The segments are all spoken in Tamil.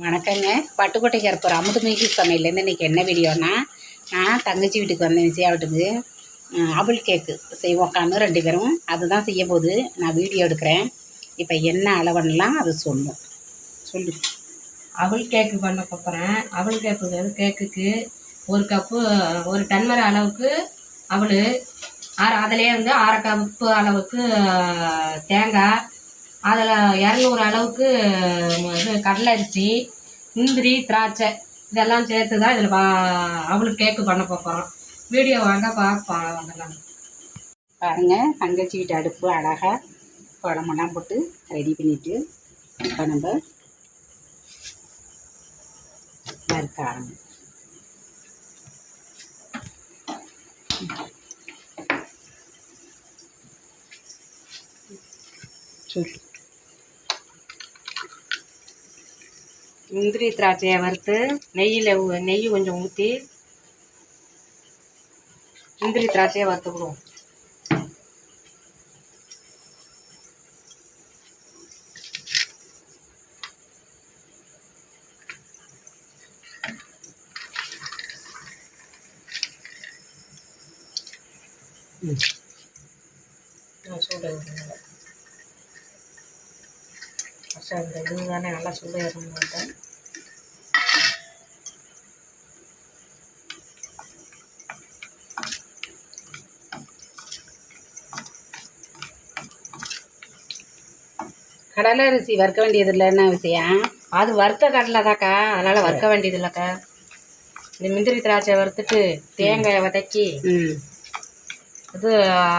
வணக்கங்க. பட்டுக்கோட்டை கருப்பூர் அமுதமிகு சமையல்லேருந்து இன்றைக்கி என்ன வீடியோனா, நான் தங்கச்சி வீட்டுக்கு வந்தேன், விஜயா வீட்டுக்கு. அவல் கேக்கு செய்வோம் உட்காந்து 2 பேரும். அதுதான் செய்ய போது நான் வீடியோ எடுக்கிறேன். இப்போ என்ன அளவுன்னெலாம் அது சொல்லணும். சொல்லு. அவல் கேக்கு பண்ண போகிறேன். அவல் கேக்குக்கு 1 கப்பு 1 டம்ளர் அளவுக்கு அவல், அதிலே வந்து 1/2 கப்பு அளவுக்கு தேங்காய், அதில் 200 அளவுக்கு இது கடலை அரிசி, முந்திரி, திராட்சை இதெல்லாம் சேர்த்து தான் இதில் அவளுக்கு கேக்கு பண்ண போகிறோம். வீடியோ வாங்க பார்க்கலாம். பாருங்கள், தங்கச்சி வீட்டு அடுப்பு அழகாக குழம்பெல்லாம் போட்டு ரெடி பண்ணிவிட்டு இப்போ நம்ம வறுக்க ஆரம்பிக்கும். சொல்லு. முந்திரி திராட்சையை வறுத்து நெய் கொஞ்சம் ஊற்றி முந்திரி திராட்சையை வறுத்துக்கிடுவோம். சூடு இந்த இது தானே நல்லா சூடு ஏறணும். கடலை அரிசி வறுக்க வேண்டியது இல்லை, என்ன விஷயம்? அது வறுத்த கடலை தாக்கா, அதனால் வறுக்க வேண்டியது இல்லைக்கா. இந்த முந்திரி திராட்சை வறுத்துட்டு தேங்காயை வதக்கி இது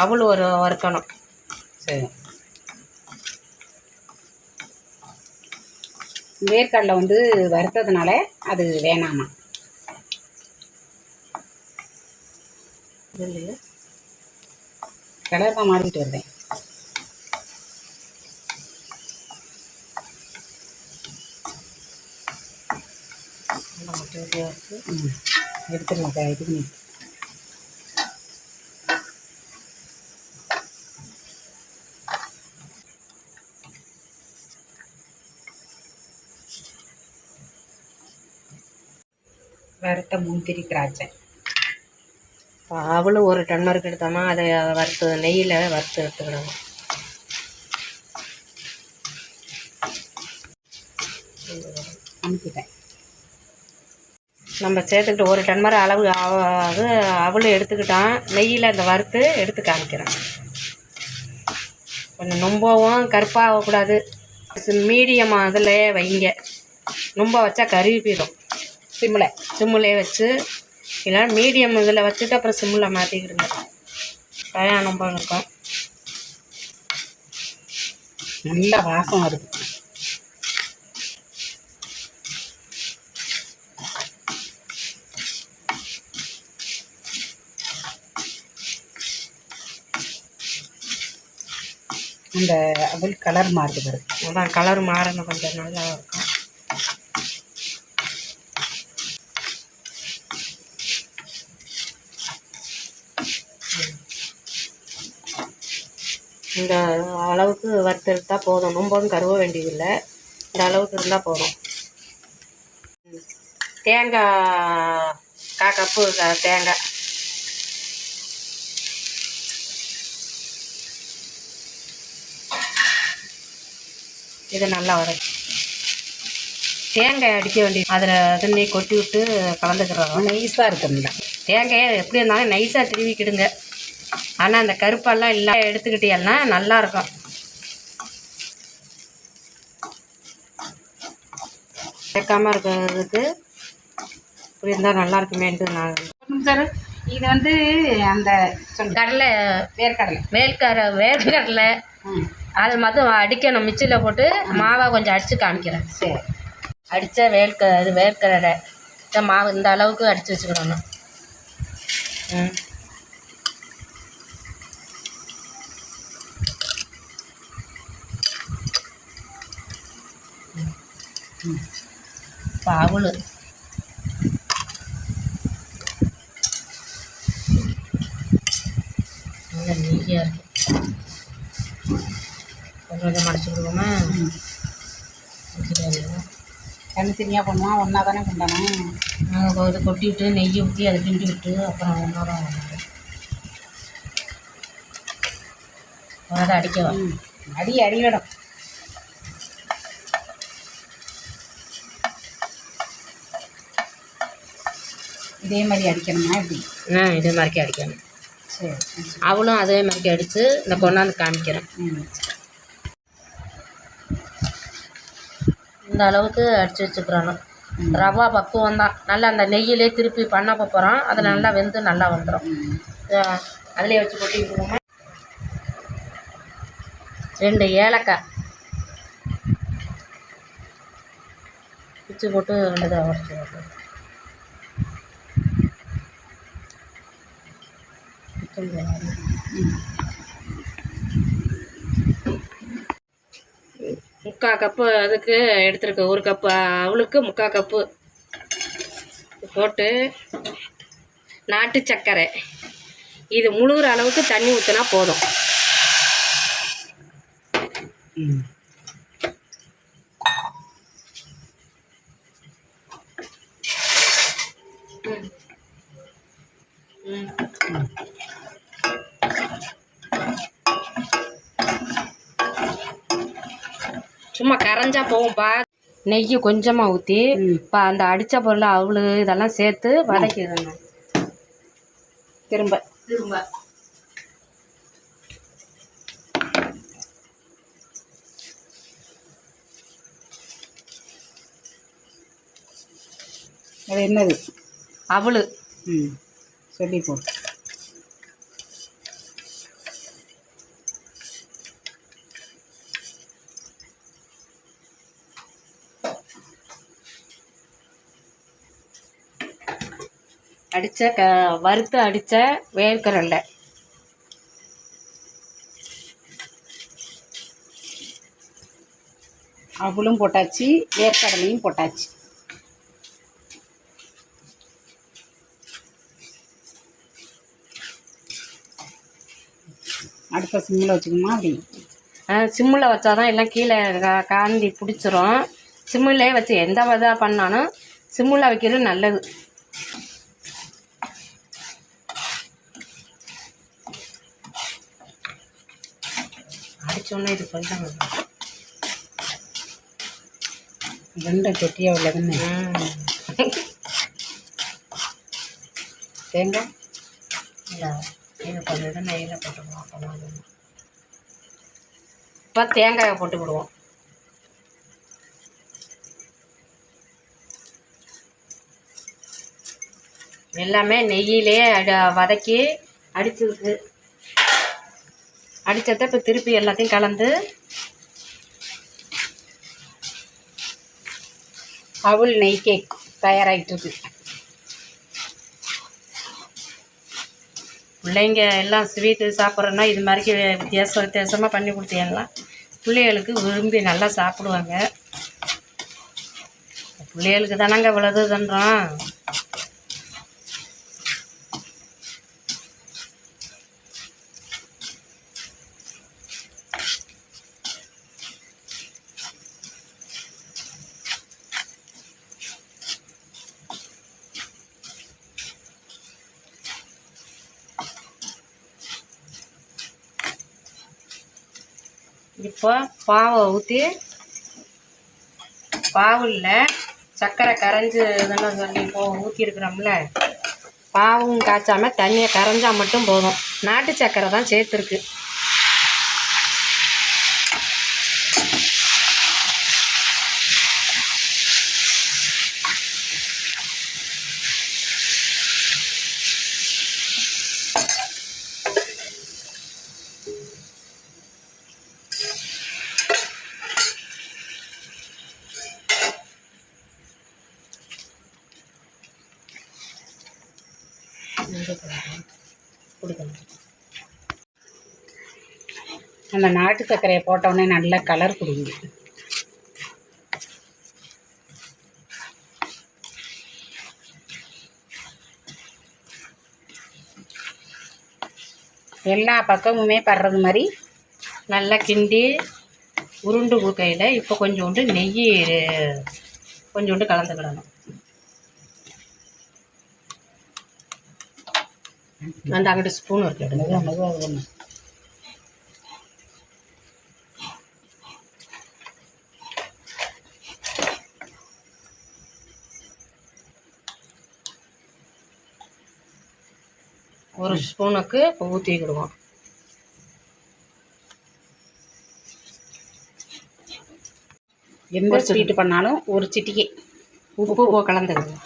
அவள் வறுக்கணும். சரி. வேர்க்கடலை வந்து வறுத்ததுனால அது வேணாமா? இல்லையா, கலர் தான் மாறிட்டு வருவேன். எடுத்துடலாம். இது பண்ணி வறுத்த முந்திரி திராட்சை அவளும் 1 டம்ளருக்கு எடுத்தோம்னா அதை வறுத்து நெய்யில் வறுத்து எடுத்துக்கிடணும். அனுப்பிட்டேன். நம்ம சேர்த்துக்கிட்டு 1 டம்ளர் அளவு அது அவளும் எடுத்துக்கிட்டான். நெய்யில் அந்த வறுத்து எடுத்து காமிக்கிறேன். கொஞ்சம் ரொம்பவும் கருப்பாகக்கூடாது, மீடியம் அதில் வைங்க. ரொம்ப வச்சா கருவி போயிடும். சிம்மில் வச்சு, இல்லைன்னா மீடியம் இதில் வச்சுட்டு அப்புறம் சிம்மில் மாற்றிக்கிடுங்க. பயம் ரொம்ப இருக்கும். நல்ல வாசம் வருது. அந்த அவள் கலர் மாறுது பாரு. அதான் கலர் மாறணும், கொஞ்சம் நல்லா இருக்கும். இந்த அளவுக்கு வறுத்தெடுத்தா போதும். ரொம்பவும் கருவ வேண்டியதில்லை, இந்த அளவுக்கு இருந்தால் போதும். தேங்காய் 1/4 கப்பு தேங்காய், இது நல்லா வரும். தேங்காய் அடிக்க வேண்டியது, அதில் தண்ணி கொட்டி விட்டு கலந்துக்கிறோம். நைஸாக இருக்குங்களா? தேங்காயை எப்படி இருந்தாலும் நைஸாக திருவிக்கிடுங்க. ஆனால் அந்த கருப்பெல்லாம் இல்லை எடுத்துக்கிட்டீங்கன்னா நல்லாயிருக்கும். சேர்க்காமல் இருக்கிறதுக்கு இப்படி இருந்தால் நல்லா இருக்குமேன்ட்டு நான். இது வந்து அந்த கடலை, வேர்க்கடலை அது மட்டும் அடிக்கணும். மிக்சியில் போட்டு மாவை கொஞ்சம் அடித்து காமிக்கிறேன். சரி. அடித்த வேர்க்கடலை மாவு இந்த அளவுக்கு அடித்து வச்சுக்கிடணும். அவள் நல்லா நெய்யாக இருக்கும். கொஞ்சம் கொஞ்சம் மடிச்சு விடுவோமா? தனித்தனியாக பண்ணுவான், ஒன்றா தானே பண்ணணும். இது கொட்டிவிட்டு நெய் ஊற்றி அதை கிண்டி விட்டு அப்புறம் ஒன்றா தான் அதை அடிக்கவா அடிவிடும். இதே மாதிரி அடிக்கணுமா எப்படி? இதே மாதிரிக்கே அடிக்கணும். சரி, அவளும் அதே மாதிரிக்கே அடித்து இந்த கொண்டாந்து காமிக்கிறேன். இந்த அளவுக்கு அடித்து வச்சுக்கிறானோ. ரவா பக்குவம் தான். நல்லா அந்த நெய்யிலே திருப்பி பண்ண போகிறோம். அது நல்லா வெந்து நல்லா வந்துடும். அதிலே வச்சு கொட்டிக்கிட்டுருவோமா. 2 ஏலக்காய் பிச்சு போட்டு 2 இதை உடச்சி போட்டு முக்கால் கப்பு அதுக்கு எடுத்துருக்கு. 1 கப்பு அவளுக்கு 3/4 கப்பு போட்டு நாட்டு சர்க்கரை இது முழுகிற அளவுக்கு தண்ணி ஊற்றினா போதும். சும்மா கரைஞ்சா போகும்பா. நெய் கொஞ்சமாக ஊற்றி இப்போ அந்த அடித்த பொருள் அவளு இதெல்லாம் சேர்த்து வதக்கிடணும். திரும்ப அது என்னது? அவளு சொல்லி போட்டு அடித்த வறுத்து அடித்த வேர்க்கடலை அவளும் போட்டாச்சு, வேர்க்கடலையும் போட்டாச்சு. அடுப்பை சிம்மில் வச்சுக்கணுமா? அப்படி சிம்மில் வச்சா தான் எல்லாம் கீழே காந்தி பிடிச்சிரும். சிம்மிலே வச்சு எந்த இதாக பண்ணாலும் சிம்மில் வைக்கிறது நல்லது. அடிச்சோன்னா இது கொஞ்சம் 2 கெட்டியாக உள்ளதுன்னு தேங்காய் இல்லை இது கொஞ்சம் இதை நெய்யில் போட்டுக்குவோம். அப்போலாம் இப்போ தேங்காயை போட்டுக்கிடுவோம். எல்லாமே நெய்யிலே வதக்கி அடிச்சிருக்கு. அடித்ததை இப்போ திருப்பி எல்லாத்தையும் கலந்து அவள் நெய் கேக் தயாராகிட்டுருக்கு. பிள்ளைங்க எல்லாம் ஸ்வீட்டு சாப்பிட்றோன்னா இது மாதிரி வித்தியாசமாக பண்ணி கொடுத்தீங்கன்னா பிள்ளைகளுக்கு விரும்பி நல்லா சாப்பிடுவாங்க. பிள்ளைகளுக்கு தானங்க இவ்வளவு தன்றோம். இப்போ பாவை ஊற்றி பாவுல சர்க்கரை கரைஞ்சி இதெல்லாம் சொல்லி ஊற்றிருக்கிறோம்ல, பாவும் காய்ச்சாமல் தண்ணியை கரைஞ்சால் மட்டும் போதும். நாட்டு சர்க்கரை தான் சேர்த்துருக்கு. அந்த நாட்டு சர்க்கரையை போட்டோடனே நல்ல கலர் கொடுங்க. எல்லா பக்கமுமே படுறது மாதிரி நல்லா கிண்டி உருண்டு கொடுக்கையில் இப்போ கொஞ்சோண்டு நெய் கொஞ்சோண்டு கலந்துக்கிடணும். அந்த அங்கிட்டு ஸ்பூன் இருக்கு. ஒரு ஸ்பூனுக்கு இப்போ ஊற்றிக்கிடுவோம். எந்த ஸ்வீட்டு பண்ணாலும் ஒரு சிட்டிகை உப்பு கலந்துக்கணும்.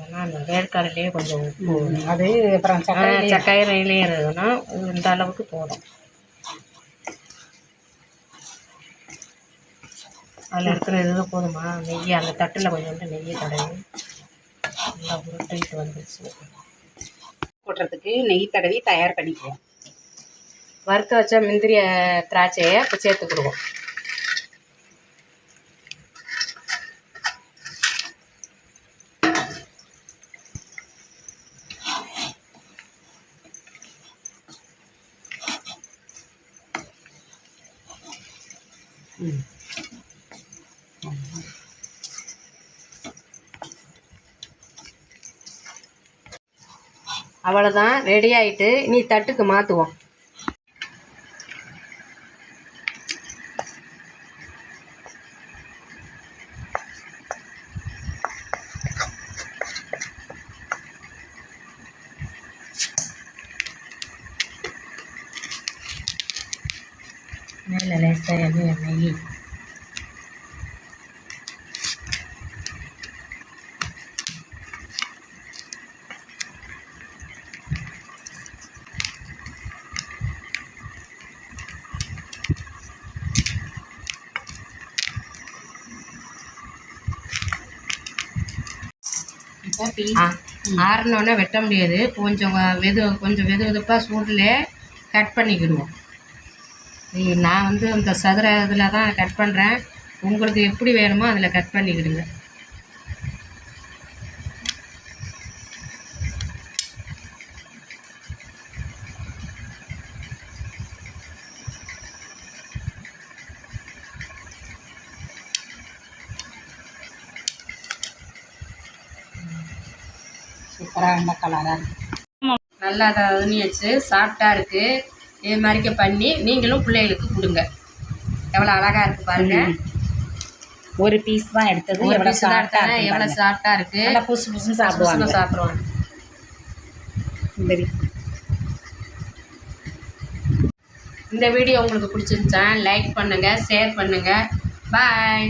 ஏன்னா அந்த வேர்க்கடலையே கொஞ்சம் உப்பு அது அப்புறம் சக்கையிலையும் இருக்குன்னா இந்த அளவுக்கு போதும். அதில் இருக்கிற இது போதுமா? நெய் அந்த தட்டில் கொஞ்சோண்டு நெய்யை தடவி நல்லா உருட்டிட்டு வந்துடுச்சு. போடுறதுக்கு நெய் தடவி தயார் பண்ணிக்குவோம். வறுத்து வச்ச முந்திரிய திராட்சையை இப்போ சேர்த்துக்கிடுவோம். அவ்வளோதான், ரெடி ஆகிட்டு நீ தட்டுக்கு மாற்றுவோம். மேலே லேசாக நெய் ஆறினோடனே வெட்ட முடியாது. கொஞ்சம் வெதுவெதுப்பாக சூட்டில் கட் பண்ணிக்கிடுவோம். நான் வந்து இந்த சதுர இதில் தான் கட் பண்ணுறேன். உங்களுக்கு எப்படி வேணுமோ அதில் கட் பண்ணிக்கிடுங்க. சூப்பராக இருந்த கலராக இருக்குது. நல்லா அதை வச்சு சாஃப்டாக இருக்குது. இது மாதிரிக்க பண்ணி நீங்களும் பிள்ளைகளுக்கு கொடுங்க. எவ்வளோ அழகாக இருக்குது பாருங்கள். ஒரு பீஸ் தான் எடுத்தது, எவ்வளோ சாஃப்டாக இருக்குது. நல்லா புதுசு புதுசு சாப்பிடுவாங்க. இந்த வீடியோ உங்களுக்கு பிடிச்சிருந்துச்சா லைக் பண்ணுங்கள், ஷேர் பண்ணுங்கள். பாய்.